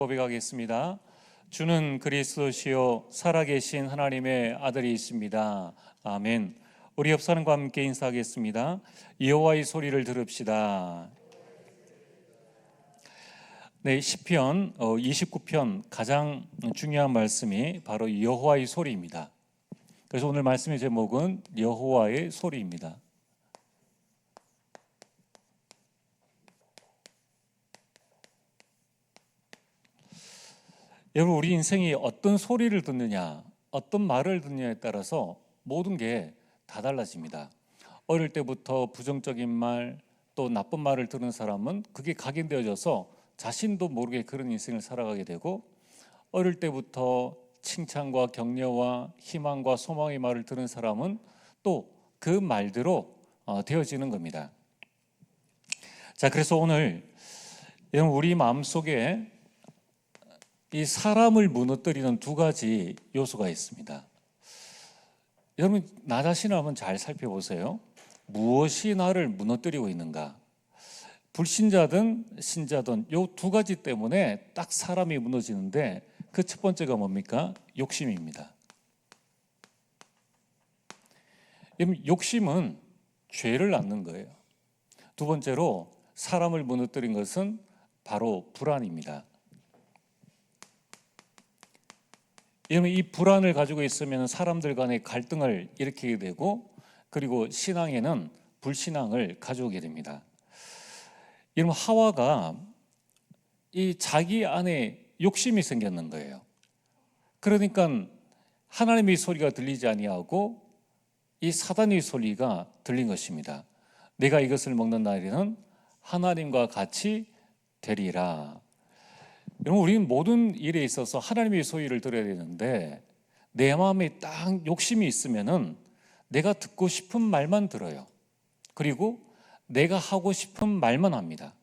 고백하겠습니다. 주는 그리스도시요 살아계신 하나님의 아들이 있습니다. 아멘. 우리 옆 사람과 함께 인사하겠습니다. 여호와의 소리를 들읍시다. 네, 시편 29편 가장 중요한 말씀이 바로 여호와의 소리입니다. 그래서 오늘 말씀의 제목은 여호와의 소리입니다. 여러분, 우리 인생이 어떤 소리를 듣느냐, 어떤 말을 듣느냐에 따라서 모든 게 다 달라집니다. 어릴 때부터 부정적인 말, 또 나쁜 말을 들은 사람은 그게 각인되어져서 자신도 모르게 그런 인생을 살아가게 되고, 어릴 때부터 칭찬과 격려와 희망과 소망의 말을 들은 사람은 또 그 말대로 되어지는 겁니다. 자, 그래서 오늘 여러분, 우리 마음속에 이 사람을 무너뜨리는 두 가지 요소가 있습니다. 여러분, 나 자신을 한번 잘 살펴보세요. 무엇이 나를 무너뜨리고 있는가? 불신자든 신자든 이 두 가지 때문에 딱 사람이 무너지는데, 그 첫 번째가 뭡니까? 욕심입니다. 여러분, 욕심은 죄를 낳는 거예요. 두 번째로 사람을 무너뜨린 것은 바로 불안입니다. 이 불안을 가지고 있으면 사람들 간의 갈등을 일으키게 되고, 그리고 신앙에는 불신앙을 가져오게 됩니다. 여러분, 하와가 이 자기 안에 욕심이 생겼는 거예요. 그러니까 하나님의 소리가 들리지 아니하고 이 사단의 소리가 들린 것입니다. 내가 이것을 먹는 날에는 하나님과 같이 되리라. 여러분, 우리는 모든 일에 있어서 하나님의 소리를 들어야 되는데, 내 마음에 딱 욕심이 있으면은 내가 듣고 싶은 말만 들어요. 그리고 내가 하고 싶은 말만 합니다.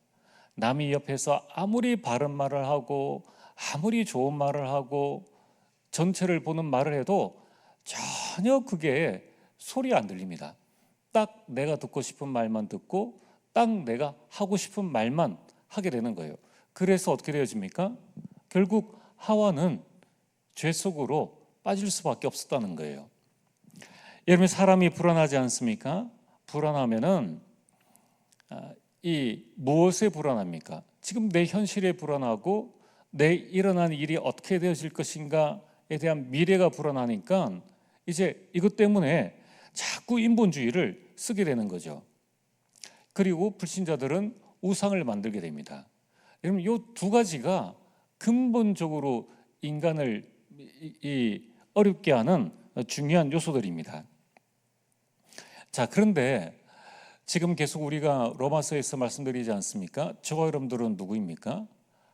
남이 옆에서 아무리 바른 말을 하고 아무리 좋은 말을 하고 전체를 보는 말을 해도 전혀 그게 소리 안 들립니다. 딱 내가 듣고 싶은 말만 듣고 딱 내가 하고 싶은 말만 하게 되는 거예요. 그래서 어떻게 되어집니까? 결국 하와는 죄 속으로 빠질 수밖에 없었다는 거예요. 여러분, 사람이 불안하지 않습니까? 불안하면은 이 무엇에 불안합니까? 지금 내 현실에 불안하고 내 일어난 일이 어떻게 되어질 것인가에 대한 미래가 불안하니까 이제 이것 때문에 자꾸 인본주의를 쓰게 되는 거죠. 그리고 불신자들은 우상을 만들게 됩니다. 여러분, 이 두 가지가 근본적으로 인간을 어렵게 하는 중요한 요소들입니다. 자, 그런데 지금 계속 우리가 로마서에서 말씀드리지 않습니까? 저와 여러분들은 누구입니까?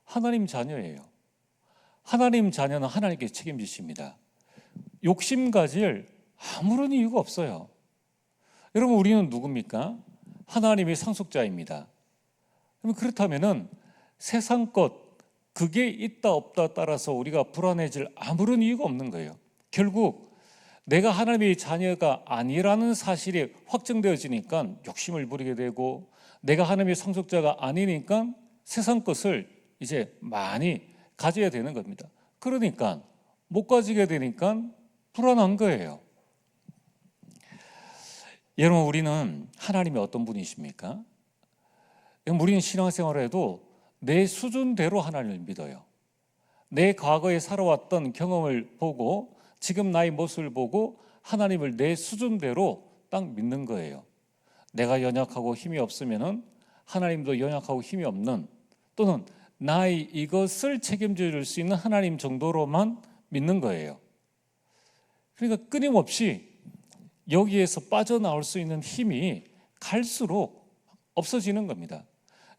하나님 자녀예요. 하나님 자녀는 하나님께 책임지십니다. 욕심 가질 아무런 이유가 없어요. 여러분, 우리는 누굽니까? 하나님의 상속자입니다. 그렇다면은 세상 것, 그게 있다 없다 따라서 우리가 불안해질 아무런 이유가 없는 거예요. 결국 내가 하나님의 자녀가 아니라는 사실이 확정되어지니까 욕심을 부리게 되고, 내가 하나님의 상속자가 아니니까 세상 것을 이제 많이 가져야 되는 겁니다. 그러니까 못 가지게 되니까 불안한 거예요. 여러분, 우리는 하나님이 어떤 분이십니까? 우리는 신앙생활을 해도 내 수준대로 하나님을 믿어요. 내 과거에 살아왔던 경험을 보고 지금 나의 모습을 보고 하나님을 내 수준대로 딱 믿는 거예요. 내가 연약하고 힘이 없으면은 하나님도 연약하고 힘이 없는, 또는 나의 이것을 책임져 줄 수 있는 하나님 정도로만 믿는 거예요. 그러니까 끊임없이 여기에서 빠져나올 수 있는 힘이 갈수록 없어지는 겁니다.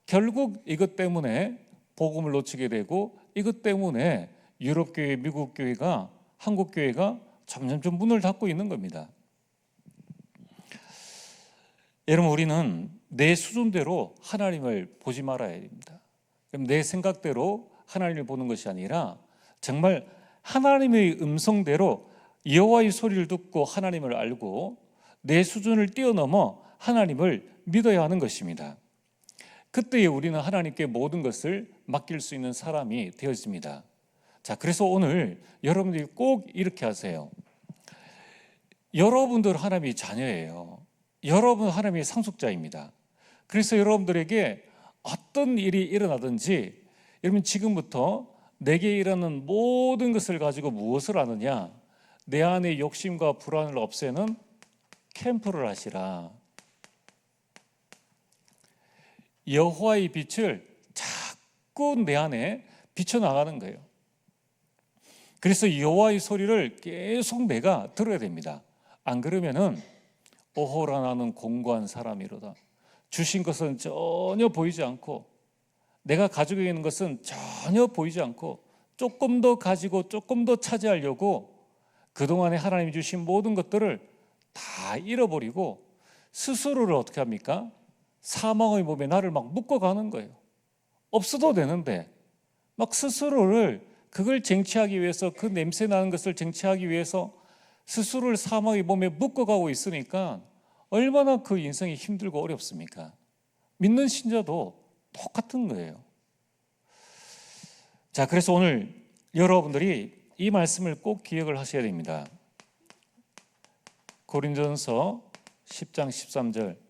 결국 이것 때문에 복음을 놓치게 되고, 이것 때문에 유럽교회, 미국교회가, 한국교회가 점점 문을 닫고 있는 겁니다. 여러분, 우리는 내 수준대로 하나님을 보지 말아야 됩니다. 그럼 내 생각대로 하나님을 보는 것이 아니라 정말 하나님의 음성대로 여호와의 소리를 듣고 하나님을 알고 내 수준을 뛰어넘어 하나님을 믿어야 하는 것입니다. 그때에 우리는 하나님께 모든 것을 맡길 수 있는 사람이 되어집니다. 자, 그래서 오늘 여러분들이 꼭 이렇게 하세요. 여러분들 하나님의 자녀예요. 여러분 하나님의 상속자입니다. 그래서 여러분들에게 어떤 일이 일어나든지 여러분 지금부터 내게 일어나는 모든 것을 가지고 무엇을 하느냐? 내 안의 욕심과 불안을 없애는 캠프를 하시라. 여호와의 빛을 자꾸 내 안에 비춰나가는 거예요. 그래서 여호와의 소리를 계속 내가 들어야 됩니다. 안 그러면은 오호라 나는 공고한 사람이로다. 주신 것은 전혀 보이지 않고 내가 가지고 있는 것은 전혀 보이지 않고 조금 더 가지고 조금 더 차지하려고 그동안에 하나님이 주신 모든 것들을 다 잃어버리고 스스로를 어떻게 합니까? 사망의 몸에 나를 막 묶어가는 거예요. 없어도 되는데 막 스스로를 그걸 쟁취하기 위해서 그 냄새 나는 것을 쟁취하기 위해서 스스로를 사망의 몸에 묶어가고 있으니까 얼마나 그 인생이 힘들고 어렵습니까? 믿는 신자도 똑같은 거예요. 자, 그래서 오늘 여러분들이 이 말씀을 꼭 기억을 하셔야 됩니다. 고린도전서 10장 13절.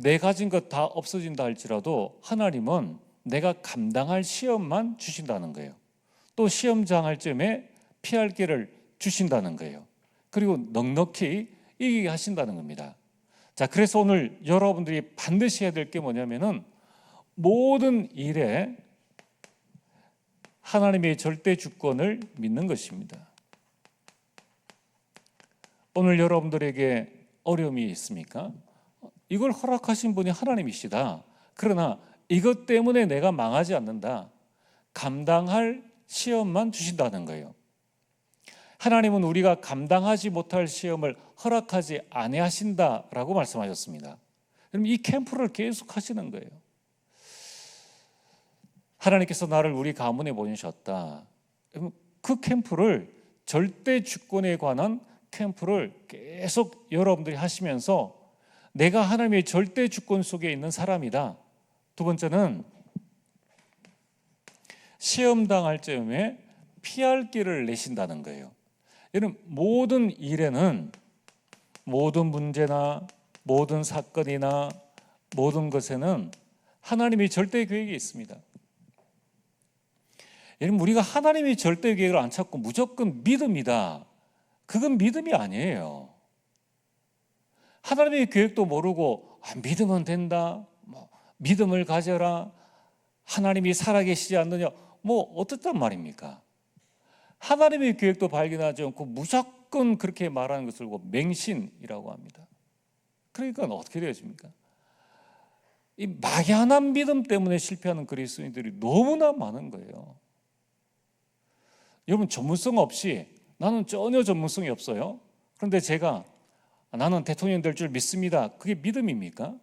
내 가진 것 다 없어진다 할지라도 하나님은 내가 감당할 시험만 주신다는 거예요. 또 시험 당할 쯤에 피할 길을 주신다는 거예요. 그리고 넉넉히 이기게 하신다는 겁니다. 자, 그래서 오늘 여러분들이 반드시 해야 될 게 뭐냐면은 모든 일에 하나님의 절대 주권을 믿는 것입니다. 오늘 여러분들에게 어려움이 있습니까? 이걸 허락하신 분이 하나님이시다. 그러나 이것 때문에 내가 망하지 않는다. 감당할 시험만 주신다는 거예요. 하나님은 우리가 감당하지 못할 시험을 허락하지 아니하신다라고 말씀하셨습니다. 그럼 이 캠프를 계속 하시는 거예요. 하나님께서 나를 우리 가문에 보내셨다. 그 캠프를 절대 주권에 관한 캠프를 계속 여러분들이 하시면서 내가 하나님의 절대 주권 속에 있는 사람이다. 두 번째는 시험 당할 즈음에 피할 길을 내신다는 거예요. 여러분 모든 일에는 모든 문제나 모든 사건이나 모든 것에는 하나님의 절대 계획이 있습니다. 여러분 우리가 하나님의 절대 계획을 안 찾고 무조건 믿음이다. 그건 믿음이 아니에요. 하나님의 계획도 모르고 믿으면 된다. 믿음을 가져라. 하나님이 살아계시지 않느냐. 어떻단 말입니까? 하나님의 계획도 발견하지 않고 무조건 그렇게 말하는 것을 맹신이라고 합니다. 그러니까 어떻게 되어집니까? 이 막연한 믿음 때문에 실패하는 그리스도인들이 너무나 많은 거예요. 여러분 전문성 없이 나는 전혀 전문성이 없어요. 그런데 제가 나는 대통령 될 줄 믿습니다. 그게 믿음입니까?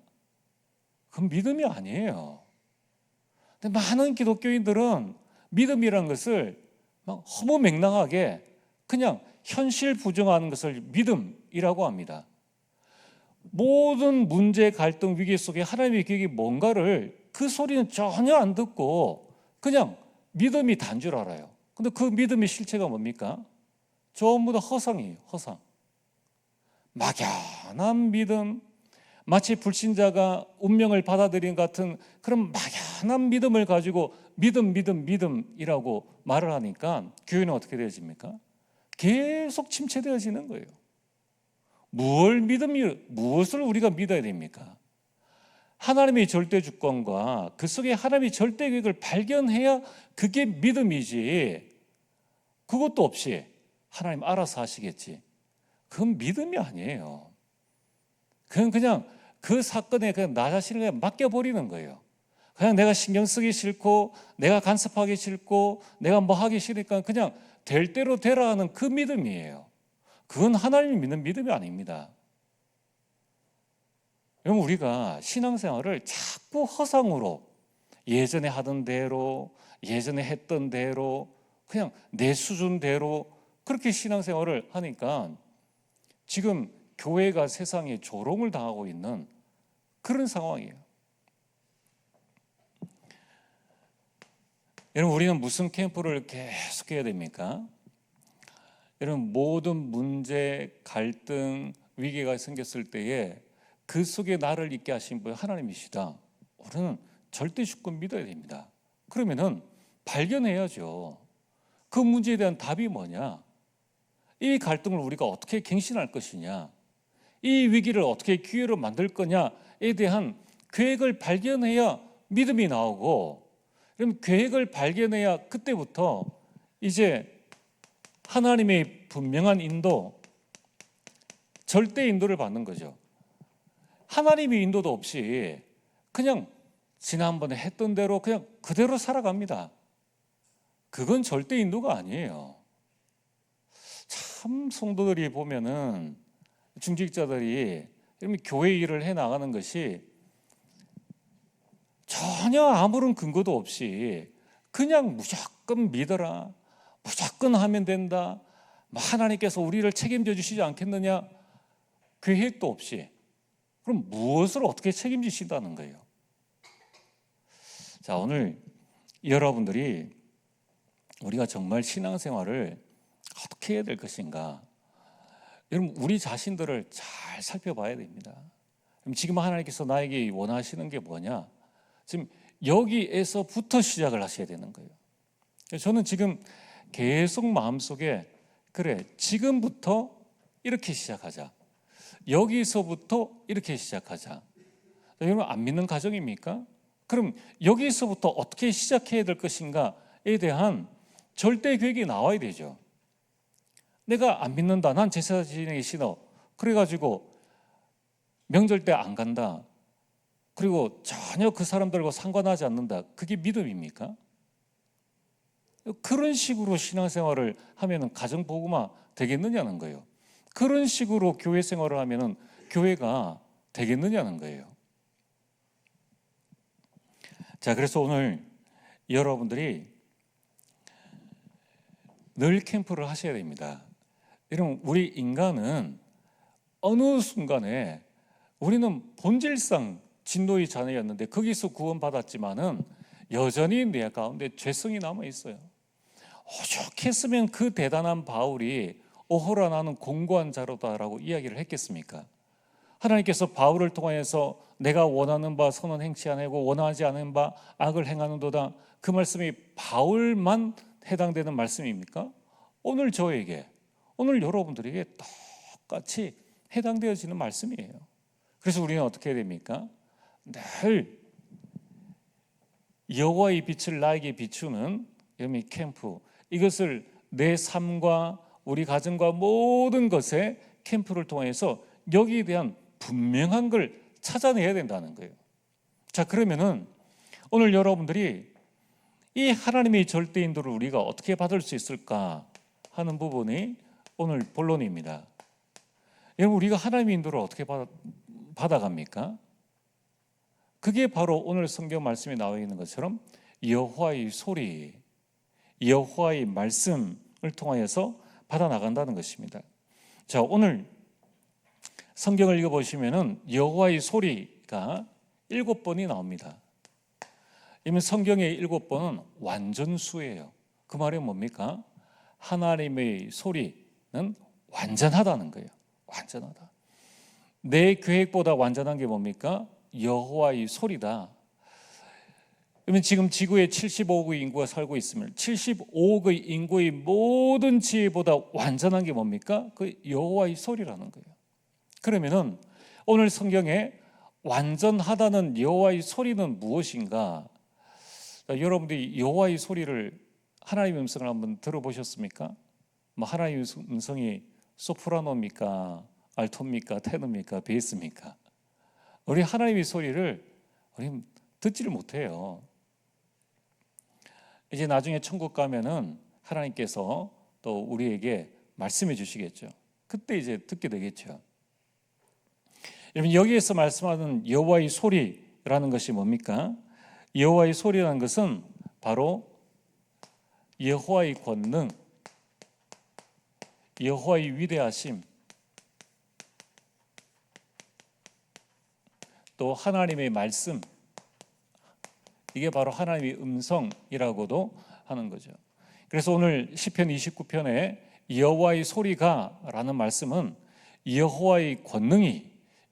그건 믿음이 아니에요. 근데 많은 기독교인들은 믿음이라는 것을 막 허무맹랑하게 그냥 현실 부정하는 것을 믿음이라고 합니다. 모든 문제, 갈등, 위기 속에 하나님의 계획이 뭔가를 그 소리는 전혀 안 듣고 그냥 믿음이 단 줄 알아요. 근데 그 믿음의 실체가 뭡니까? 전부 다 허상이에요. 허상. 막연한 믿음, 마치 불신자가 운명을 받아들인 같은 그런 막연한 믿음을 가지고 믿음이라고 말을 하니까 교회는 어떻게 되어집니까? 계속 침체되어지는 거예요. 무엇을 우리가 믿어야 됩니까? 하나님의 절대 주권과 그 속에 하나님의 절대 계획을 발견해야 그게 믿음이지. 그것도 없이 하나님 알아서 하시겠지. 그건 믿음이 아니에요. 그냥 그 사건에 그냥 나 자신을 그냥 맡겨버리는 거예요. 그냥 내가 신경 쓰기 싫고 내가 간섭하기 싫고 내가 뭐 하기 싫으니까 그냥 될 대로 되라 하는 그 믿음이에요. 그건 하나님을 믿는 믿음이 아닙니다. 여러분 우리가 신앙생활을 자꾸 허상으로 예전에 하던 대로 예전에 했던 대로 그냥 내 수준대로 그렇게 신앙생활을 하니까 지금 교회가 세상에 조롱을 당하고 있는 그런 상황이에요. 여러분, 우리는 무슨 캠프를 계속 해야 됩니까? 여러분, 모든 문제, 갈등, 위기가 생겼을 때에 그 속에 나를 있게 하신 분 하나님이시다. 우리는 절대 주권 믿어야 됩니다. 그러면은 발견해야죠. 그 문제에 대한 답이 뭐냐? 이 갈등을 우리가 어떻게 갱신할 것이냐? 이 위기를 어떻게 기회로 만들 거냐에 대한 계획을 발견해야 믿음이 나오고, 그럼 계획을 발견해야 그때부터 이제 하나님의 분명한 인도, 절대 인도를 받는 거죠. 하나님의 인도도 없이 그냥 지난번에 했던 대로 그냥 그대로 살아갑니다. 그건 절대 인도가 아니에요. 참 성도들이 보면은, 중직자들이 교회 일을 해 나가는 것이 전혀 아무런 근거도 없이 그냥 무조건 믿어라, 무조건 하면 된다, 하나님께서 우리를 책임져 주시지 않겠느냐, 계획도 없이. 그럼 무엇을 어떻게 책임지신다는 거예요? 자, 오늘 여러분들이 우리가 정말 신앙생활을 어떻게 해야 될 것인가, 여러분, 우리 자신들을 잘 살펴봐야 됩니다. 그럼 지금 하나님께서 나에게 원하시는 게 뭐냐? 지금 여기에서부터 시작을 하셔야 되는 거예요. 저는 지금 계속 마음속에, 그래, 지금부터 이렇게 시작하자, 여기서부터 이렇게 시작하자. 여러분, 안 믿는 가정입니까? 그럼 여기서부터 어떻게 시작해야 될 것인가에 대한 절대 계획이 나와야 되죠. 내가 안 믿는다, 난 제사 지내기 싫어, 그래가지고 명절 때 안 간다, 그리고 전혀 그 사람들과 상관하지 않는다, 그게 믿음입니까? 그런 식으로 신앙생활을 하면 가정복음화 되겠느냐는 거예요. 그런 식으로 교회 생활을 하면 교회가 되겠느냐는 거예요. 자, 그래서 오늘 여러분들이 늘 캠프를 하셔야 됩니다. 여러분, 우리 인간은 어느 순간에 우리는 본질상 진노의 자녀였는데 거기서 구원받았지만은 여전히 내 가운데 죄성이 남아 있어요. 오죽했으면 그 대단한 바울이 오호라 나는 공고한 자로다라고 이야기를 했겠습니까? 하나님께서 바울을 통하여서 내가 원하는 바 선은 행치 아니하고 원하지 않은 바 악을 행하는도다, 그 말씀이 바울만 해당되는 말씀입니까? 오늘 저에게, 오늘 여러분들에게 똑같이 해당되어지는 말씀이에요. 그래서 우리는 어떻게 해야 됩니까? 늘 여호와의 빛을 나에게 비추는 이 캠프, 이것을 내 삶과 우리 가정과 모든 것에 캠프를 통해서 여기에 대한 분명한 걸 찾아내야 된다는 거예요. 자, 그러면은 오늘 여러분들이 이 하나님의 절대 인도를 우리가 어떻게 받을 수 있을까 하는 부분이 오늘 본론입니다. 여러분, 우리가 하나님의 인도를 어떻게 받아갑니까? 그게 바로 오늘 성경 말씀에 나와 있는 것처럼 여호와의 소리, 여호와의 말씀을 통하여서 받아나간다는 것입니다. 자, 오늘 성경을 읽어보시면은 여호와의 소리가 7번이 나옵니다. 이미 성경의 7번은 완전수예요. 그 말이 뭡니까? 하나님의 소리는 완전하다는 거예요. 완전하다. 내 계획보다 완전한 게 뭡니까? 여호와의 소리다. 그러면 지금 지구에 75억의 인구가 살고 있으면 75억의 인구의 모든 지혜보다 완전한 게 뭡니까? 그 여호와의 소리라는 거예요. 그러면은 오늘 성경에 완전하다는 여호와의 소리는 무엇인가? 여러분들이 여호와의 소리를, 하나님의 음성을 한번 들어보셨습니까? 하나님의 음성이 소프라노입니까? 알토입니까? 테너입니까? 베이스입니까? 우리 하나님의 소리를 우리 듣지를 못해요. 이제 나중에 천국 가면은 하나님께서 또 우리에게 말씀해 주시겠죠. 그때 이제 듣게 되겠죠. 여러분, 여기에서 말씀하는 여호와의 소리라는 것이 뭡니까? 여호와의 소리라는 것은 바로 여호와의 권능, 여호와의 위대하심, 또 하나님의 말씀, 이게 바로 하나님의 음성이라고도 하는 거죠. 그래서 오늘 시편 29편에 여호와의 소리가 라는 말씀은 여호와의 권능이,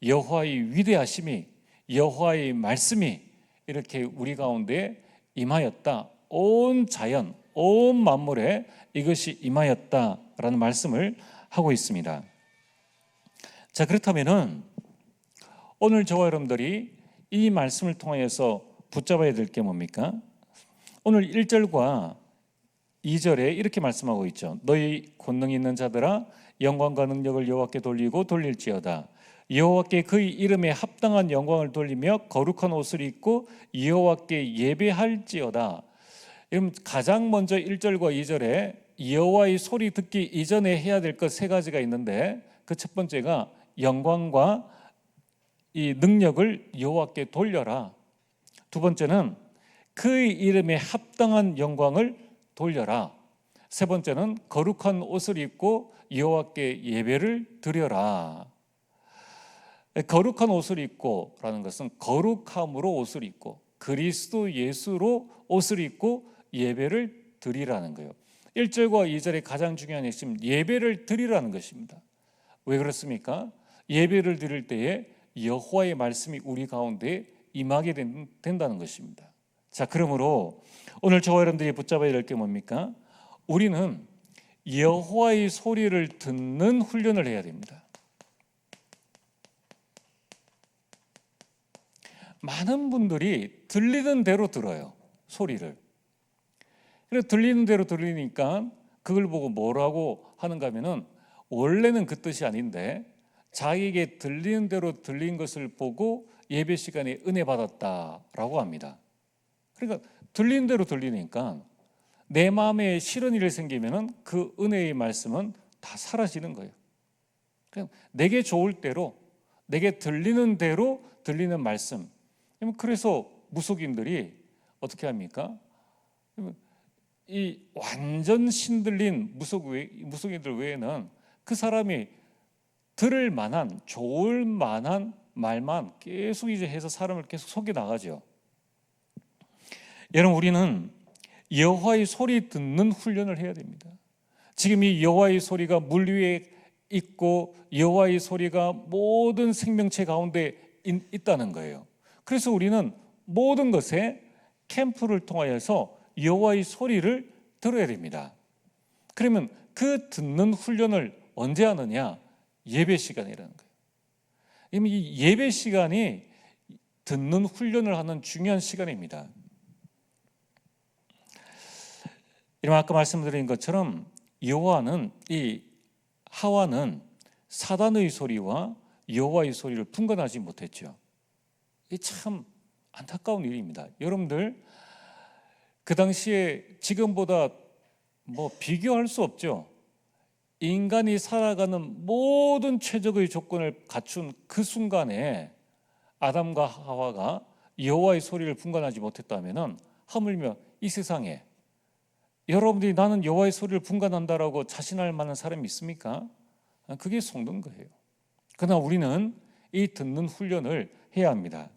여호와의 위대하심이, 여호와의 말씀이 이렇게 우리 가운데 임하였다. 온 자연, 온 만물에 이것이 임하였다라는 말씀을 하고 있습니다. 자, 그렇다면은 오늘 저와 여러분들이 이 말씀을 통하여서 붙잡아야 될 게 뭡니까? 오늘 1절과 2절에 이렇게 말씀하고 있죠. 너희 권능 있는 자들아 영광과 능력을 여호와께 돌리고 돌릴지어다. 여호와께 그의 이름에 합당한 영광을 돌리며 거룩한 옷을 입고 여호와께 예배할지어다. 그럼 가장 먼저 1절과 2절에 여호와의 소리 듣기 이전에 해야 될 것 세 가지가 있는데 그 첫 번째가 영광과 이 능력을 여호와께 돌려라. 두 번째는 그의 이름에 합당한 영광을 돌려라. 세 번째는 거룩한 옷을 입고 여호와께 예배를 드려라. 거룩한 옷을 입고라는 것은 거룩함으로 옷을 입고 그리스도 예수로 옷을 입고 예배를 드리라는 거예요. 1절과 2절의 가장 중요한 핵심 예배를 드리라는 것입니다. 왜 그렇습니까? 예배를 드릴 때에 여호와의 말씀이 우리 가운데 임하게 된다는 것입니다. 자, 그러므로 오늘 저와 여러분들이 붙잡아야 될 게 뭡니까? 우리는 여호와의 소리를 듣는 훈련을 해야 됩니다. 많은 분들이 들리는 대로 들어요. 소리를. 그래서 들리는 대로 들리니까 그걸 보고 뭐라고 하는가 하면은 원래는 그 뜻이 아닌데 자기에게 들리는 대로 들린 것을 보고 예배 시간에 은혜 받았다라고 합니다. 그러니까 들리는 대로 들리니까 내 마음에 싫은 일이 생기면은 그 은혜의 말씀은 다 사라지는 거예요. 그냥 내게 좋을 대로 내게 들리는 대로 들리는 말씀. 그래서 무속인들이 어떻게 합니까? 이 완전 신들린 무속인들 외에는 그 사람이 들을 만한 좋을 만한 말만 계속 이제 해서 사람을 계속 속여 나가죠. 여러분, 우리는 여호와의 소리 듣는 훈련을 해야 됩니다. 지금 이 여호와의 소리가 물 위에 있고 여호와의 소리가 모든 생명체 가운데 있다는 거예요. 그래서 우리는 모든 것에 캠프를 통하여서 여호와의 소리를 들어야 됩니다. 그러면 그 듣는 훈련을 언제 하느냐? 예배 시간이라는 거예요. 이미 이 예배 시간이 듣는 훈련을 하는 중요한 시간입니다. 이런 아까 말씀드린 것처럼 이 하와는 사단의 소리와 여호와의 소리를 분간하지 못했죠. 이 참 안타까운 일입니다. 여러분들 그 당시에 지금보다 비교할 수 없죠. 인간이 살아가는 모든 최적의 조건을 갖춘 그 순간에 아담과 하와가 여호와의 소리를 분간하지 못했다면은 하물며 이 세상에 여러분들이 나는 여호와의 소리를 분간한다라고 자신할 만한 사람이 있습니까? 그게 속는 거예요. 그러나 우리는 이 듣는 훈련을 해야 합니다.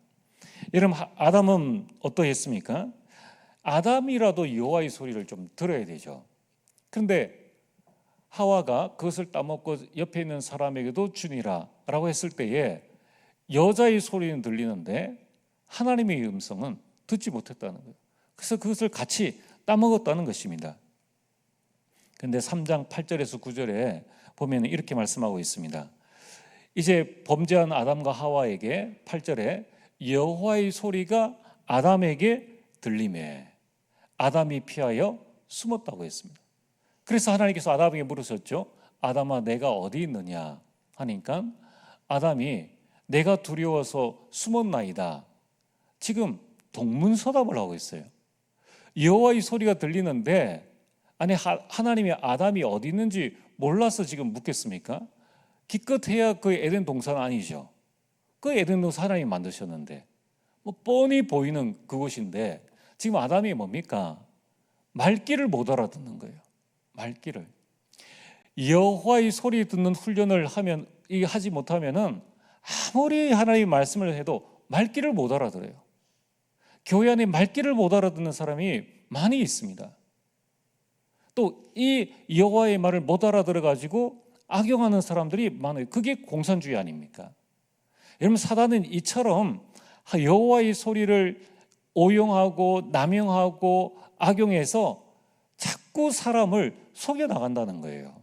여러분, 아담은 어떠했습니까? 아담이라도 여호와의 소리를 좀 들어야 되죠. 그런데 하와가 그것을 따먹고 옆에 있는 사람에게도 주니라 라고 했을 때에 여자의 소리는 들리는데 하나님의 음성은 듣지 못했다는 거예요. 그래서 그것을 같이 따먹었다는 것입니다. 그런데 3장 8절에서 9절에 보면 이렇게 말씀하고 있습니다. 이제 범죄한 아담과 하와에게 8절에 여호와의 소리가 아담에게 들리매 아담이 피하여 숨었다고 했습니다. 그래서 하나님께서 아담에게 물으셨죠. 아담아, 내가 어디 있느냐 하니까 아담이 내가 두려워서 숨었나이다. 지금 동문서답을 하고 있어요. 여호와의 소리가 들리는데 아니 하나님이 아담이 어디 있는지 몰라서 지금 묻겠습니까? 기껏해야 그 에덴 동산 아니죠. 그 에덴 동산 하나님이 만드셨는데 뻔히 보이는 그곳인데 지금 아담이 뭡니까? 말귀를 못 알아듣는 거예요. 말귀를. 여호와의 소리 듣는 훈련을 하지 못하면은 아무리 하나님의 말씀을 해도 말귀를 못 알아들어요. 교회 안에 말귀를 못 알아듣는 사람이 많이 있습니다. 또 이 여호와의 말을 못 알아들어 가지고 악용하는 사람들이 많아요. 그게 공산주의 아닙니까? 여러분, 사단은 이처럼 여호와의 소리를 오용하고 남용하고 악용해서 자꾸 사람을 속여 나간다는 거예요.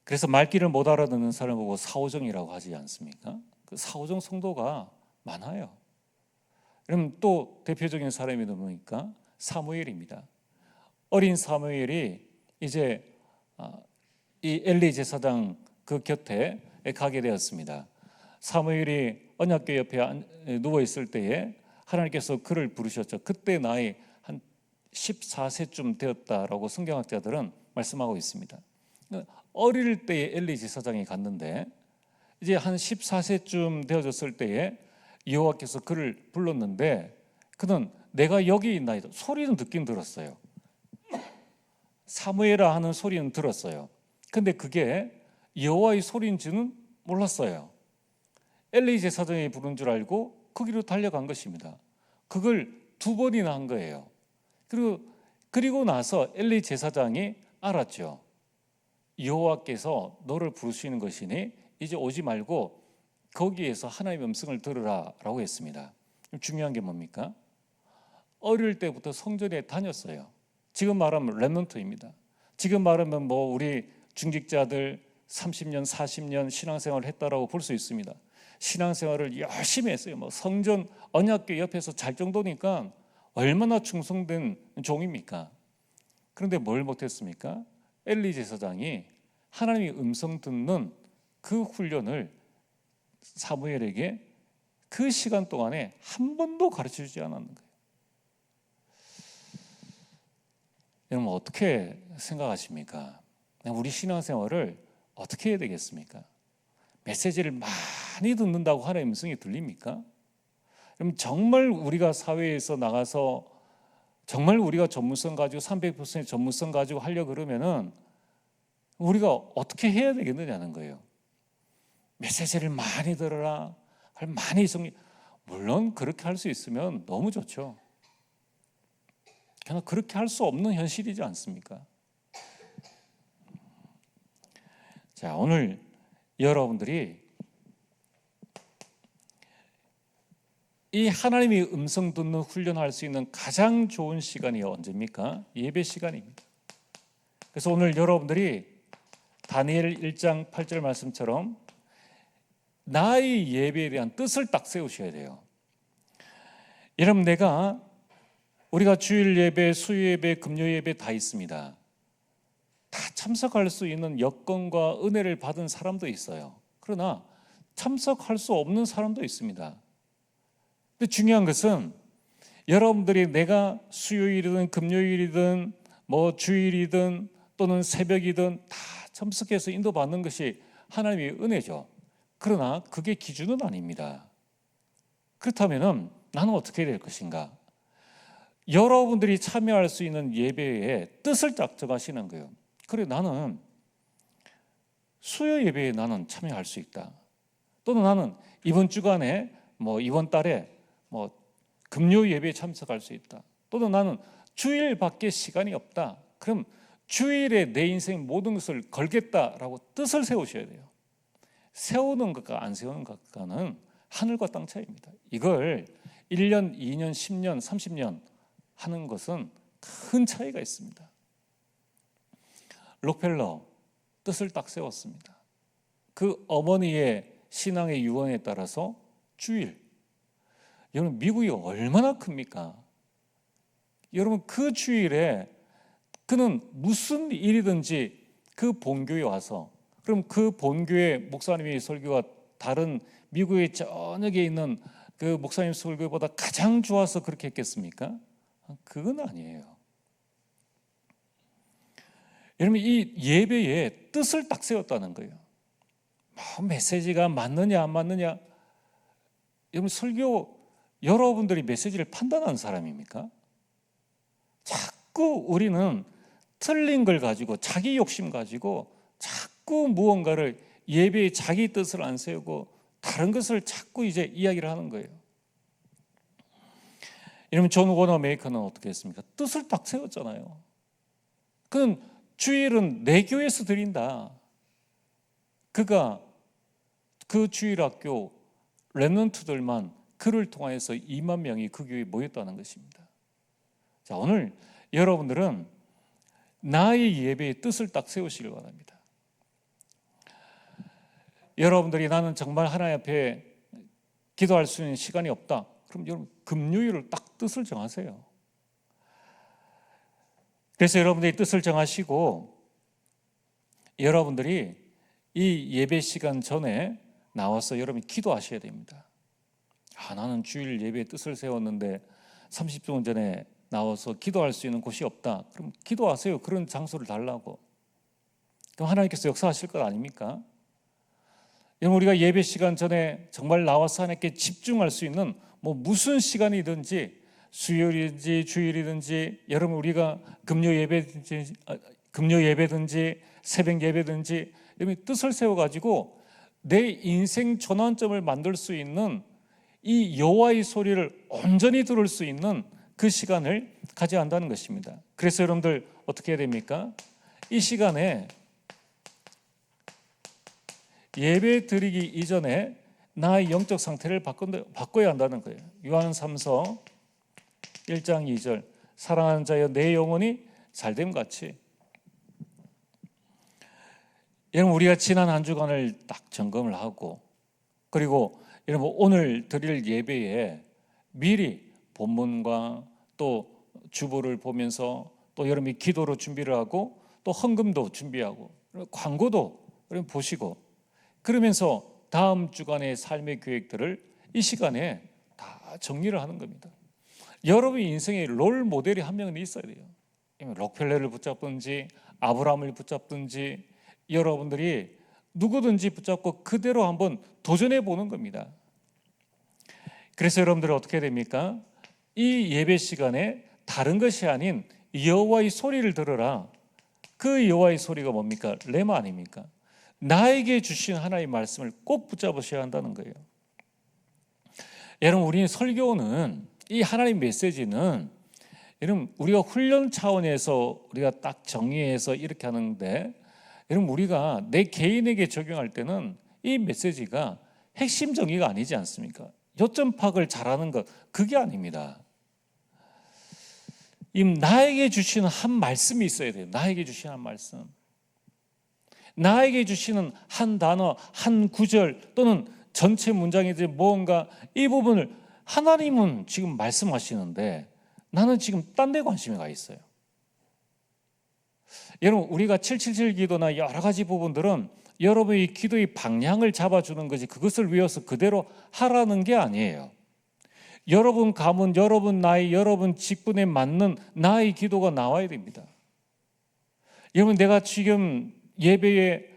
그래서 말귀를 못 알아듣는 사람을 보고 사오정이라고 하지 않습니까? 그 사오정 성도가 많아요. 그럼 또 대표적인 사람이 누굽니까? 사무엘입니다. 어린 사무엘이 이제 이 엘리 제사장 그 곁에 가게 되었습니다. 사무엘이 언약궤 옆에 누워 있을 때에 하나님께서 그를 부르셨죠. 그때 나이 한 14세쯤 되었다라고 성경학자들은 말씀하고 있습니다. 어릴 때에 엘리 제사장이 갔는데 이제 한 14세쯤 되어졌을 때에 여호와께서 그를 불렀는데 그는 내가 여기 있나이다. 소리는 듣긴 들었어요. 사무엘아 하는 소리는 들었어요. 근데 그게 여호와의 소리인지는 몰랐어요. 엘리 제사장이 부른 줄 알고 거기로 달려간 것입니다. 그걸 2번이나 한 거예요. 그리고 나서 엘리 제사장이 알았죠. 여호와께서 너를 부르시는 것이니 이제 오지 말고 거기에서 하나님의 음성을 들으라라고 했습니다. 중요한 게 뭡니까? 어릴 때부터 성전에 다녔어요. 지금 말하면 렘넌트입니다. 지금 말하면 뭐 우리 중직자들 30년, 40년 신앙생활을 했다라고 볼 수 있습니다. 신앙생활을 열심히 했어요. 뭐 성전 언약궤 옆에서 잘 정도니까 얼마나 충성된 종입니까? 그런데 뭘 못했습니까? 엘리 제사장이 하나님의 음성 듣는 그 훈련을 사무엘에게 그 시간 동안에 한 번도 가르쳐주지 않았는 거예요. 여러분, 어떻게 생각하십니까? 우리 신앙생활을 어떻게 해야 되겠습니까? 메시지를 많이 듣는다고 하나님의 음성이 들립니까? 그럼 정말 우리가 사회에서 나가서 정말 우리가 전문성 가지고 300% 전문성 가지고 하려고 그러면은 우리가 어떻게 해야 되겠느냐는 거예요. 메시지를 많이 들어라, 많이 물론 그렇게 할 수 있으면 너무 좋죠. 그러나 그렇게 할 수 없는 현실이지 않습니까? 자, 오늘 여러분들이 이 하나님의 음성 듣는 훈련할 수 있는 가장 좋은 시간이 언제입니까? 예배 시간입니다. 그래서 오늘 여러분들이 다니엘 1장 8절 말씀처럼 나의 예배에 대한 뜻을 딱 세우셔야 돼요. 여러분, 우리가 주일 예배, 수요 예배, 금요 예배 다 있습니다. 다 참석할 수 있는 여건과 은혜를 받은 사람도 있어요. 그러나 참석할 수 없는 사람도 있습니다. 근데 중요한 것은 여러분들이 내가 수요일이든 금요일이든 뭐 주일이든 또는 새벽이든 다 참석해서 인도받는 것이 하나님의 은혜죠. 그러나 그게 기준은 아닙니다. 그렇다면 나는 어떻게 될 것인가? 여러분들이 참여할 수 있는 예배에 뜻을 딱 정하시는 거예요. 그래, 나는 수요 예배에 나는 참여할 수 있다. 또는 나는 이번 주간에 이번 달에 금요 예배에 참석할 수 있다. 또는 나는 주일밖에 시간이 없다. 그럼 주일에 내 인생 모든 것을 걸겠다라고 뜻을 세우셔야 돼요. 세우는 것과 안 세우는 것과는 하늘과 땅 차이입니다. 이걸 1년, 2년, 10년, 30년 하는 것은 큰 차이가 있습니다. 록펠러 뜻을 딱 세웠습니다. 그 어머니의 신앙의 유언에 따라서 주일. 여러분, 미국이 얼마나 큽니까? 여러분, 그 주일에 그는 무슨 일이든지 그 본교에 와서, 그럼 그 본교의 목사님의 설교가 다른 미국의 저녁에 있는 그 목사님 설교보다 가장 좋아서 그렇게 했겠습니까? 그건 아니에요. 여러분, 이 예배에 뜻을 딱 세웠다는 거예요. 메시지가 맞느냐 안 맞느냐. 여러분, 설교 여러분들이 메시지를 판단하는 사람입니까? 자꾸 우리는 틀린 걸 가지고 자기 욕심 가지고 자꾸 무언가를 예배에 자기 뜻을 안 세우고 다른 것을 자꾸 이제 이야기를 하는 거예요. 이러면 존 워너 메이커는 어떻게 했습니까? 뜻을 딱 세웠잖아요. 그는 주일은 내 교회에서 드린다. 그가 그 주일학교 렘넌트들만 그를 통해서 2만 명이 그 교회에 모였다는 것입니다. 자, 오늘 여러분들은 나의 예배의 뜻을 딱 세우시길 바랍니다. 여러분들이 나는 정말 하나님 앞에 기도할 수 있는 시간이 없다. 그럼 여러분 금요일을 딱 뜻을 정하세요. 그래서 여러분들이 뜻을 정하시고 여러분들이 이 예배 시간 전에 나와서 여러분이 기도하셔야 됩니다. 나는 주일 예배의 뜻을 세웠는데 30분 전에 나와서 기도할 수 있는 곳이 없다. 그럼 기도하세요. 그런 장소를 달라고. 그럼 하나님께서 역사하실 것 아닙니까? 여러분 우리가 예배 시간 전에 정말 나와서 하나님께 집중할 수 있는 무슨 시간이든지 수요일이든지 주일이든지 여러분 우리가 금요 예배든지 새벽 예배든지 여러분 뜻을 세워가지고 내 인생 전환점을 만들 수 있는 이 여호와의 소리를 온전히 들을 수 있는 그 시간을 가져야 한다는 것입니다. 그래서 여러분들 어떻게 해야 됩니까? 이 시간에 예배 드리기 이전에 나의 영적 상태를 바꿔야 한다는 거예요. 요한 3서 1장 2절 사랑하는 자여 내 영혼이 잘됨 같이. 여러분 우리가 지난 한 주간을 딱 점검을 하고 그리고 여러분 오늘 드릴 예배에 미리 본문과 또 주보를 보면서 또 여러분이 기도로 준비를 하고 또 헌금도 준비하고 광고도 여러분 보시고 그러면서 다음 주간의 삶의 계획들을 이 시간에 다 정리를 하는 겁니다. 여러분 인생의 롤 모델이 한 명은 있어야 돼요. 록펠러를 붙잡든지 아브라함을 붙잡든지 여러분들이 누구든지 붙잡고 그대로 한번 도전해 보는 겁니다. 그래서 여러분들은 어떻게 됩니까? 이 예배 시간에 다른 것이 아닌 여호와의 소리를 들으라. 그 여호와의 소리가 뭡니까? 레마 아닙니까? 나에게 주신 하나님의 말씀을 꼭 붙잡으셔야 한다는 거예요. 여러분 우리 설교는 이 하나님 메시지는 여러분 우리가 훈련 차원에서 우리가 딱 정의해서 이렇게 하는데 여러분 우리가 내 개인에게 적용할 때는 이 메시지가 핵심 정의가 아니지 않습니까? 요점 파악을 잘하는 것 그게 아닙니다. 이 나에게 주시는 한 말씀이 있어야 돼요. 나에게 주시는 한 말씀. 나에게 주시는 한 단어, 한 구절 또는 전체 문장이든 무언가 이 부분을 하나님은 지금 말씀하시는데 나는 지금 딴 데 관심이 가 있어요. 여러분 우리가 777 기도나 여러 가지 부분들은 여러분의 기도의 방향을 잡아주는 것이 그것을 외워서 그대로 하라는 게 아니에요. 여러분 가문, 여러분 나이, 여러분 직분에 맞는 나의 기도가 나와야 됩니다. 여러분 내가 지금 예배에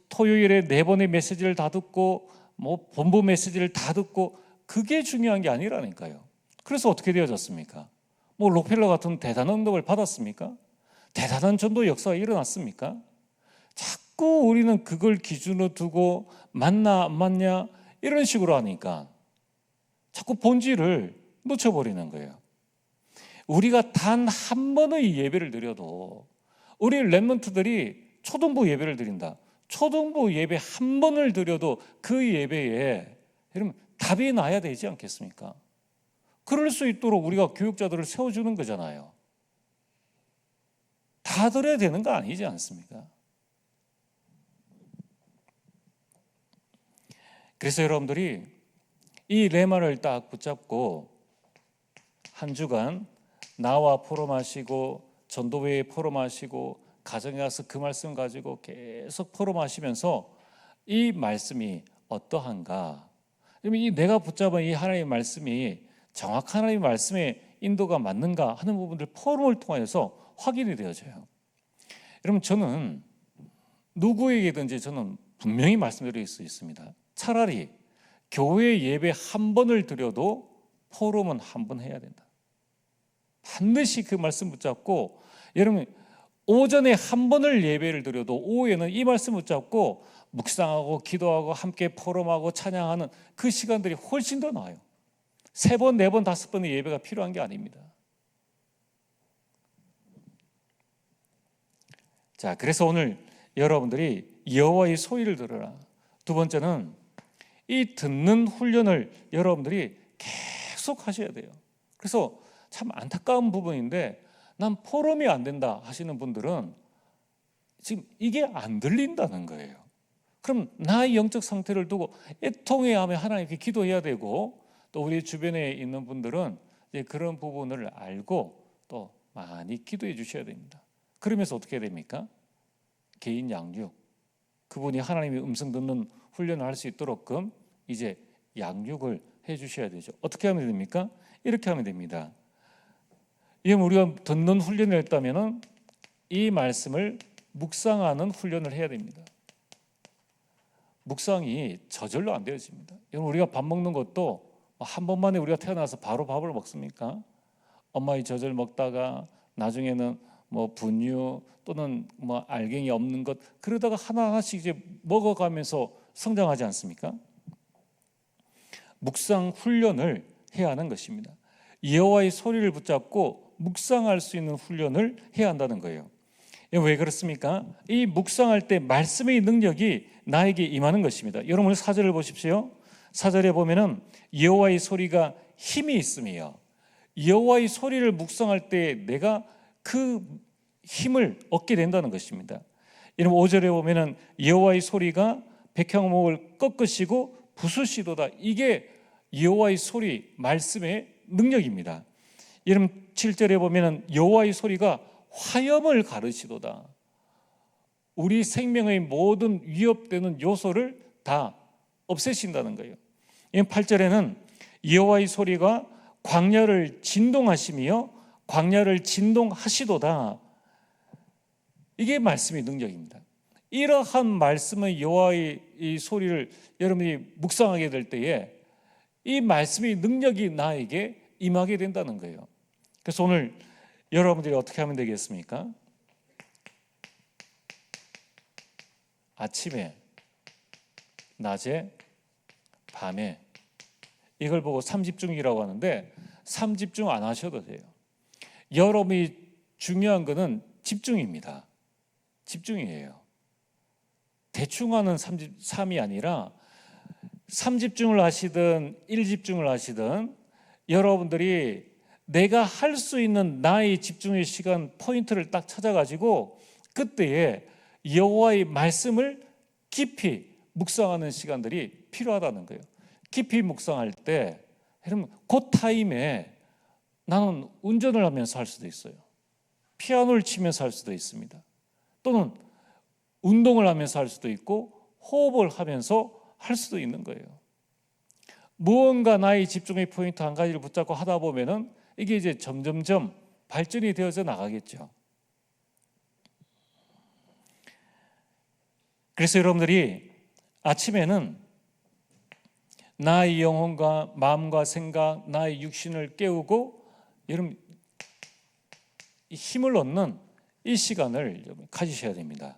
토요일에 4번의 메시지를 다 듣고 본부 메시지를 다 듣고 그게 중요한 게 아니라니까요. 그래서 어떻게 되어졌습니까? 록펠러 같은 대단한 응답을 받았습니까? 대단한 전도 역사가 일어났습니까? 자꾸 우리는 그걸 기준으로 두고 맞나 안 맞냐 이런 식으로 하니까 자꾸 본질을 놓쳐버리는 거예요. 우리가 단 한 번의 예배를 드려도 우리 렘넌트들이 초등부 예배를 드린다. 초등부 예배 한 번을 드려도 그 예배에 여러분 답이 나야 되지 않겠습니까? 그럴 수 있도록 우리가 교육자들을 세워주는 거잖아요. 다 들어야 되는 거 아니지 않습니까? 그래서 여러분들이 이 레마를 딱 붙잡고 한 주간 나와 포럼하시고 전도회에 포럼하시고 가정에 가서 그 말씀 가지고 계속 포럼하시면서 이 말씀이 어떠한가? 이 내가 붙잡은 이 하나님의 말씀이 정확한 하나님의 말씀의 인도가 맞는가 하는 부분들 포럼을 통해서 확인이 되어져요. 여러분 저는 누구에게든지 저는 분명히 말씀드릴 수 있습니다. 차라리 교회 예배 한 번을 드려도 포럼은 한 번 해야 된다. 반드시 그 말씀 붙잡고 여러분 오전에 한 번을 예배를 드려도 오후에는 이 말씀 붙잡고 묵상하고 기도하고 함께 포럼하고 찬양하는 그 시간들이 훨씬 더 나아요. 3번, 4번, 5번의 예배가 필요한 게 아닙니다. 자, 그래서 오늘 여러분들이 여호와의 소리를 들으라. 두 번째는 이 듣는 훈련을 여러분들이 계속 하셔야 돼요. 그래서 참 안타까운 부분인데 난 포럼이 안 된다 하시는 분들은 지금 이게 안 들린다는 거예요. 그럼 나의 영적 상태를 두고 애통해하며 하나님께 기도해야 되고, 또 우리 주변에 있는 분들은 이제 그런 부분을 알고 또 많이 기도해 주셔야 됩니다. 그러면서 어떻게 해야 됩니까? 개인 양육, 그분이 하나님의 음성 듣는 훈련을 할 수 있도록끔 이제 양육을 해 주셔야 되죠. 어떻게 하면 됩니까? 이렇게 하면 됩니다. 이건 우리가 듣는 훈련을 했다면 이 말씀을 묵상하는 훈련을 해야 됩니다. 묵상이 저절로 안 되어집니다. 우리가 밥 먹는 것도 한 번만에 우리가 태어나서 바로 밥을 먹습니까? 엄마의 젖을 먹다가 나중에는 뭐 분유 또는 뭐 알갱이 없는 것, 그러다가 하나하나씩 이제 먹어가면서 성장하지 않습니까? 묵상 훈련을 해야 하는 것입니다. 여호와의 소리를 붙잡고 묵상할 수 있는 훈련을 해야 한다는 거예요. 왜 그렇습니까? 이 묵상할 때 말씀의 능력이 나에게 임하는 것입니다. 여러분 4절을 보십시오. 4절에 보면은 여호와의 소리가 힘이 있으며, 여호와의 소리를 묵상할 때 내가 그 힘을 얻게 된다는 것입니다. 여러분 5절에 보면은 여호와의 소리가 백향목을 꺾으시고 부수시도다. 이게 여호와의 소리, 말씀의 능력입니다. 여러분 7절에 보면은 여호와의 소리가 화염을 가르시도다. 우리 생명의 모든 위협되는 요소를 다 없애신다는 거예요. 8절에는 여호와의 소리가 광야를 진동하시며 광야를 진동하시도다. 이게 말씀의 능력입니다. 이러한 말씀의 여호와의 이 소리를 여러분이 묵상하게 될 때에 이 말씀의 능력이 나에게 임하게 된다는 거예요. 그래서 오늘 여러분들이 어떻게 하면 되겠습니까? 아침에, 낮에, 밤에 이걸 보고 3집중이라고 하는데 3집중 안 하셔도 돼요. 여러분이 중요한 것은 집중입니다. 집중이에요. 대충 하는 3이 아니라 3집중을 하시든 1집중을 하시든 여러분들이 내가 할 수 있는 나의 집중의 시간 포인트를 딱 찾아가지고 그때에 여호와의 말씀을 깊이 묵상하는 시간들이 필요하다는 거예요. 깊이 묵상할 때 여러분 그 타임에 나는 운전을 하면서 할 수도 있어요. 피아노를 치면서 할 수도 있습니다. 또는 운동을 하면서 할 수도 있고 호흡을 하면서 할 수도 있는 거예요. 무언가 나의 집중의 포인트 한 가지를 붙잡고 하다 보면은 이게 이제 점점점 발전이 되어서 나가겠죠. 그래서 여러분들이 아침에는 나의 영혼과 마음과 생각, 나의 육신을 깨우고 여러분 힘을 얻는 이 시간을 가지셔야 됩니다.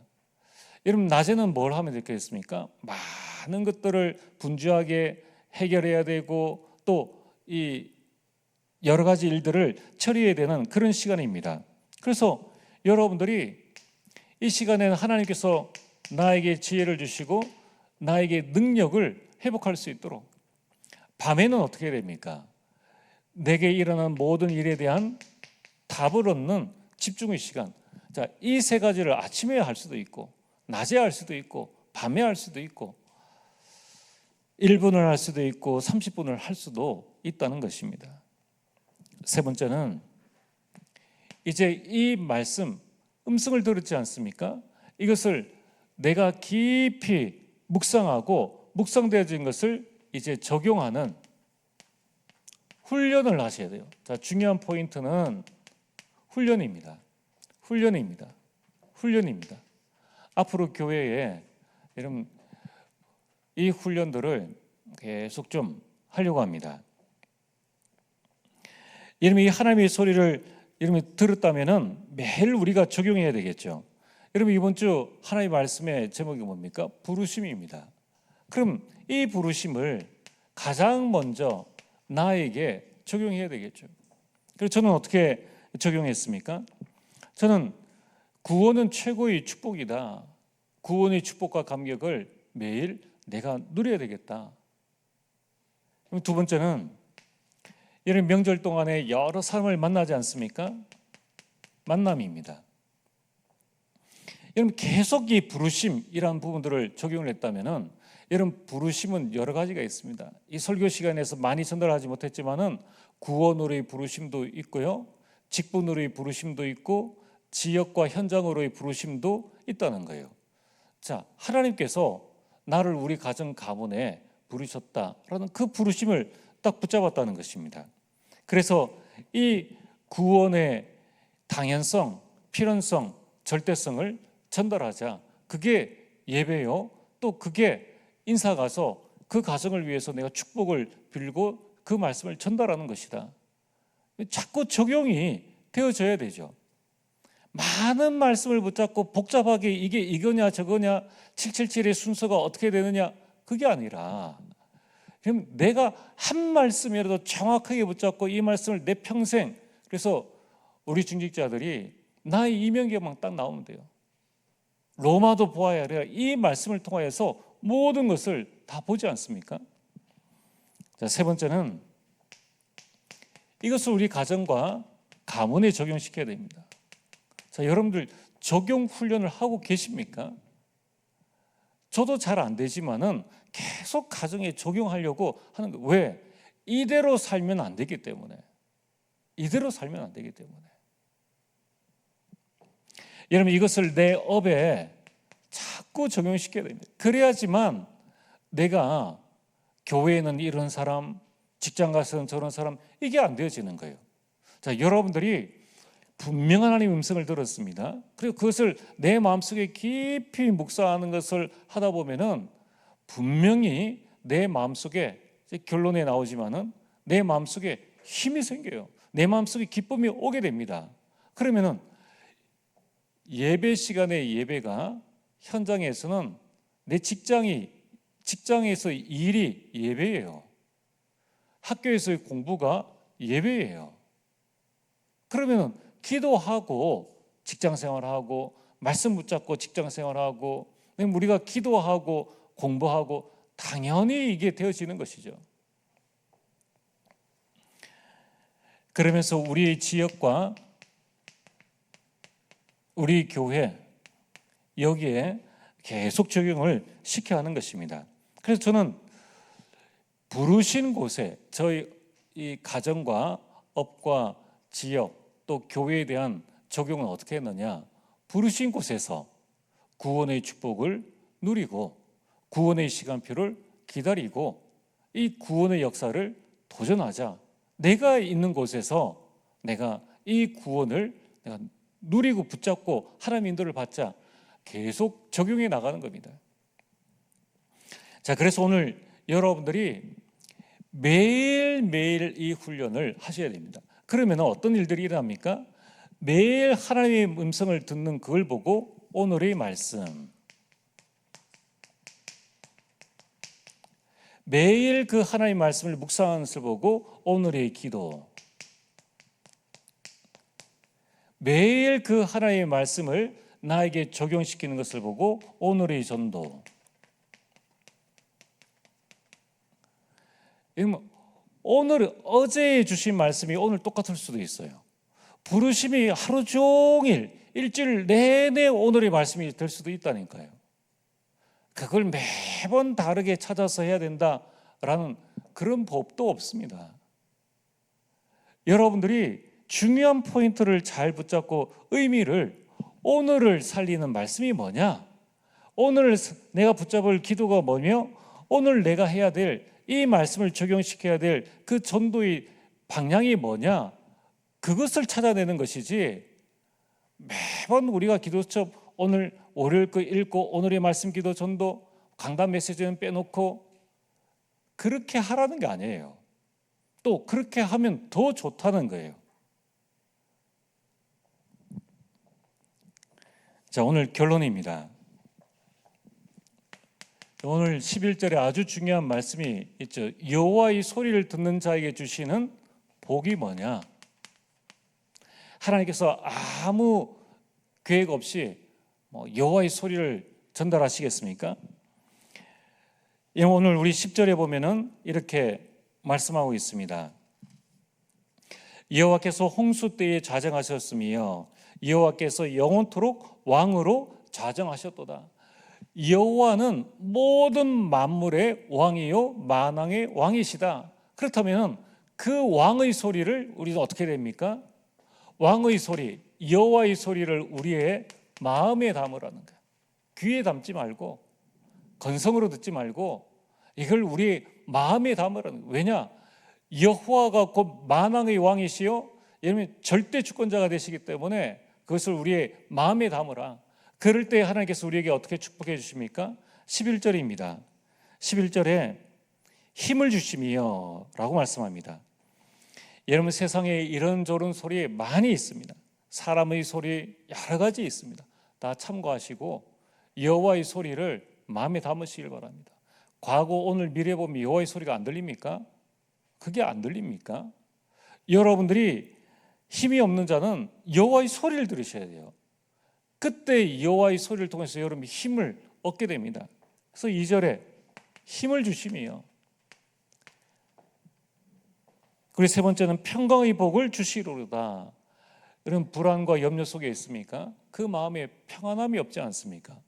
여러분 낮에는 뭘 하면 되겠습니까? 많은 것들을 분주하게 해결해야 되고 또 이 여러 가지 일들을 처리해야 되는 그런 시간입니다. 그래서 여러분들이 이 시간에는 하나님께서 나에게 지혜를 주시고 나에게 능력을 회복할 수 있도록, 밤에는 어떻게 됩니까? 내게 일어난 모든 일에 대한 답을 얻는 집중의 시간. 자, 이 세 가지를 아침에 할 수도 있고 낮에 할 수도 있고 밤에 할 수도 있고 1분을 할 수도 있고 30분을 할 수도 있다는 것입니다. 세 번째는 이제 이 말씀, 음성을 들었지 않습니까? 이것을 내가 깊이 묵상하고 묵상되어진 것을 이제 적용하는 훈련을 하셔야 돼요. 자, 중요한 포인트는 훈련입니다. 훈련입니다. 훈련입니다. 앞으로 교회에 여러분 이 훈련들을 계속 좀 하려고 합니다. 여러분 이 하나님의 소리를 여러분 들었다면은 매일 우리가 적용해야 되겠죠. 여러분 이번 주 하나님의 말씀의 제목이 뭡니까? 부르심입니다. 그럼 이 부르심을 가장 먼저 나에게 적용해야 되겠죠. 그래서 저는 어떻게 적용했습니까? 저는 구원은 최고의 축복이다. 구원의 축복과 감격을 매일 내가 누려야 되겠다. 그럼 두 번째는 이런 명절 동안에 여러 사람을 만나지 않습니까? 만남입니다. 여러분 계속 이 부르심이라는 부분들을 적용을 했다면은 여러분 부르심은 여러 가지가 있습니다. 이 설교 시간에서 많이 전달하지 못했지만은 구원으로의 부르심도 있고요, 직분으로의 부르심도 있고, 지역과 현장으로의 부르심도 있다는 거예요. 자, 하나님께서 나를 우리 가정 가문에 부르셨다라는 그 부르심을 딱 붙잡았다는 것입니다. 그래서 이 구원의 당연성, 필연성, 절대성을 전달하자. 그게 예배요. 또 그게 인사 가서 그 가정을 위해서 내가 축복을 빌고 그 말씀을 전달하는 것이다. 자꾸 적용이 되어져야 되죠. 많은 말씀을 붙잡고 복잡하게 이게 이거냐 저거냐 777의 순서가 어떻게 되느냐 그게 아니라 그럼 내가 한 말씀이라도 정확하게 붙잡고 이 말씀을 내 평생, 그래서 우리 중직자들이 나의 이면경만 딱 나오면 돼요. 로마도 보아야 하리라. 이 말씀을 통하여서 모든 것을 다 보지 않습니까? 자, 세 번째는 이것을 우리 가정과 가문에 적용시켜야 됩니다. 자, 여러분들 적용 훈련을 하고 계십니까? 저도 잘 안 되지만은 계속 가정에 적용하려고 하는 거. 왜? 이대로 살면 안 되기 때문에. 이대로 살면 안 되기 때문에. 여러분 이것을 내 업에 자꾸 적용시켜야 됩니다. 그래야지만 내가 교회에는 이런 사람, 직장 가서는 저런 사람, 이게 안 되어지는 거예요. 자, 여러분들이 분명한 하나님의 음성을 들었습니다. 그리고 그것을 내 마음속에 깊이 묵상하는 것을 하다 보면은 분명히 내 마음속에, 결론에 나오지만은 내 마음속에 힘이 생겨요. 내 마음속에 기쁨이 오게 됩니다. 그러면은 예배 시간의 예배가 현장에서는 내 직장에서 일이 예배예요. 학교에서의 공부가 예배예요. 그러면은 기도하고 직장 생활하고 말씀 붙잡고 직장 생활하고 우리가 기도하고 공부하고 당연히 이게 되어지는 것이죠. 그러면서 우리 지역과 우리 교회 여기에 계속 적용을 시켜야 하는 것입니다. 그래서 저는 부르신 곳에 저희 이 가정과 업과 지역 또 교회에 대한 적용은 어떻게 했느냐, 부르신 곳에서 구원의 축복을 누리고 구원의 시간표를 기다리고 이 구원의 역사를 도전하자. 내가 있는 곳에서 내가 이 구원을 내가 누리고 붙잡고 하나님 인도를 받자. 계속 적용해 나가는 겁니다. 자, 그래서 오늘 여러분들이 매일매일 이 훈련을 하셔야 됩니다. 그러면 어떤 일들이 일어납니까? 매일 하나님의 음성을 듣는 그걸 보고 오늘의 말씀, 매일 그 하나님의 말씀을 묵상하는 것을 보고 오늘의 기도, 매일 그 하나님의 말씀을 나에게 적용시키는 것을 보고 오늘의 전도. 오늘 어제 주신 말씀이 오늘 똑같을 수도 있어요. 부르심이 하루 종일 일주일 내내 오늘의 말씀이 될 수도 있다니까요. 그걸 매번 다르게 찾아서 해야 된다라는 그런 법도 없습니다. 여러분들이 중요한 포인트를 잘 붙잡고 의미를, 오늘을 살리는 말씀이 뭐냐, 오늘 내가 붙잡을 기도가 뭐며, 오늘 내가 해야 될 이 말씀을 적용시켜야 될 그 전도의 방향이 뭐냐, 그것을 찾아내는 것이지, 매번 우리가 기도처 오늘 월요일 거 읽고 오늘의 말씀 기도 전도 강단 메시지는 빼놓고 그렇게 하라는 게 아니에요. 또 그렇게 하면 더 좋다는 거예요. 자, 오늘 결론입니다. 오늘 11절에 아주 중요한 말씀이 있죠. 여호와의 소리를 듣는 자에게 주시는 복이 뭐냐? 하나님께서 아무 계획 없이 여호와의 소리를 전달하시겠습니까? 오늘 우리 10절에 보면은 이렇게 말씀하고 있습니다. 여호와께서 홍수 때에 좌정하셨으며 여호와께서 영원토록 왕으로 좌정하셨도다. 여호와는 모든 만물의 왕이요 만왕의 왕이시다. 그렇다면 그 왕의 소리를 우리는 어떻게 됩니까? 왕의 소리, 여호와의 소리를 우리의 마음에 담으라는 거예요. 귀에 담지 말고 건성으로 듣지 말고 이걸 우리 마음에 담으라는 거예요. 왜냐? 여호와가 곧 만왕의 왕이시요 여러분 절대 주권자가 되시기 때문에 그것을 우리의 마음에 담으라. 그럴 때 하나님께서 우리에게 어떻게 축복해 주십니까? 11절입니다. 11절에 힘을 주시며 라고 말씀합니다. 여러분 세상에 이런저런 소리 많이 있습니다. 사람의 소리 여러 가지 있습니다. 다 참고하시고 여호와의 소리를 마음에 담으시길 바랍니다. 과거, 오늘, 미래 보면 여호와의 소리가 안 들립니까? 그게 안 들립니까? 여러분들이 힘이 없는 자는 여호와의 소리를 들으셔야 돼요. 그때 여호와의 소리를 통해서 여러분이 힘을 얻게 됩니다. 그래서 2절에 힘을 주시며 그리고 세 번째는 평강의 복을 주시리로다. 여러분 불안과 염려 속에 있습니까? 그 마음에 평안함이 없지 않습니까?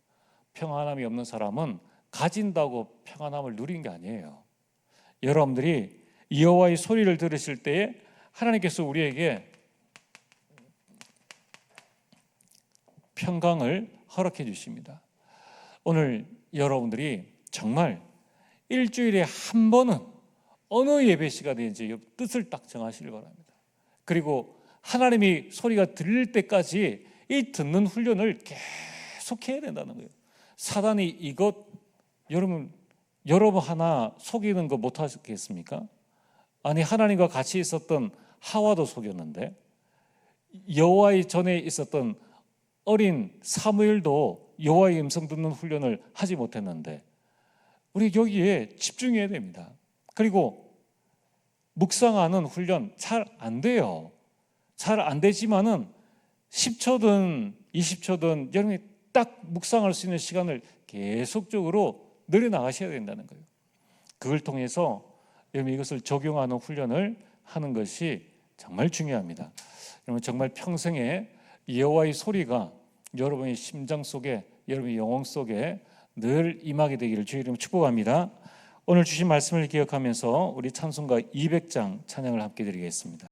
평안함이 없는 사람은 가진다고 평안함을 누린 게 아니에요. 여러분들이 여호와의 소리를 들으실 때에 하나님께서 우리에게 평강을 허락해 주십니다. 오늘 여러분들이 정말 일주일에 한 번은 어느 예배 시간인지 뜻을 딱 정하시길 바랍니다. 그리고 하나님이 소리가 들릴 때까지 이 듣는 훈련을 계속 해야 된다는 거예요. 사단이 이것 여러분 하나 속이는 거 못 하셨겠습니까? 아니 하나님과 같이 있었던 하와도 속였는데 여호와의 전에 있었던 어린 사무엘도 여호와의 음성 듣는 훈련을 하지 못했는데 우리 여기에 집중해야 됩니다. 그리고 묵상하는 훈련 잘 안 돼요. 잘 안 되지만은 10초든 20초든 여러분이 딱 묵상할 수 있는 시간을 계속적으로 늘려나가셔야 된다는 거예요. 그걸 통해서 여러분 이것을 적용하는 훈련을 하는 것이 정말 중요합니다. 여러분 정말 평생에 여호와의 소리가 여러분의 심장 속에 여러분의 영혼 속에 늘 임하게 되기를 주의 이름으로 축복합니다. 오늘 주신 말씀을 기억하면서 우리 찬송가 200장 찬양을 함께 드리겠습니다.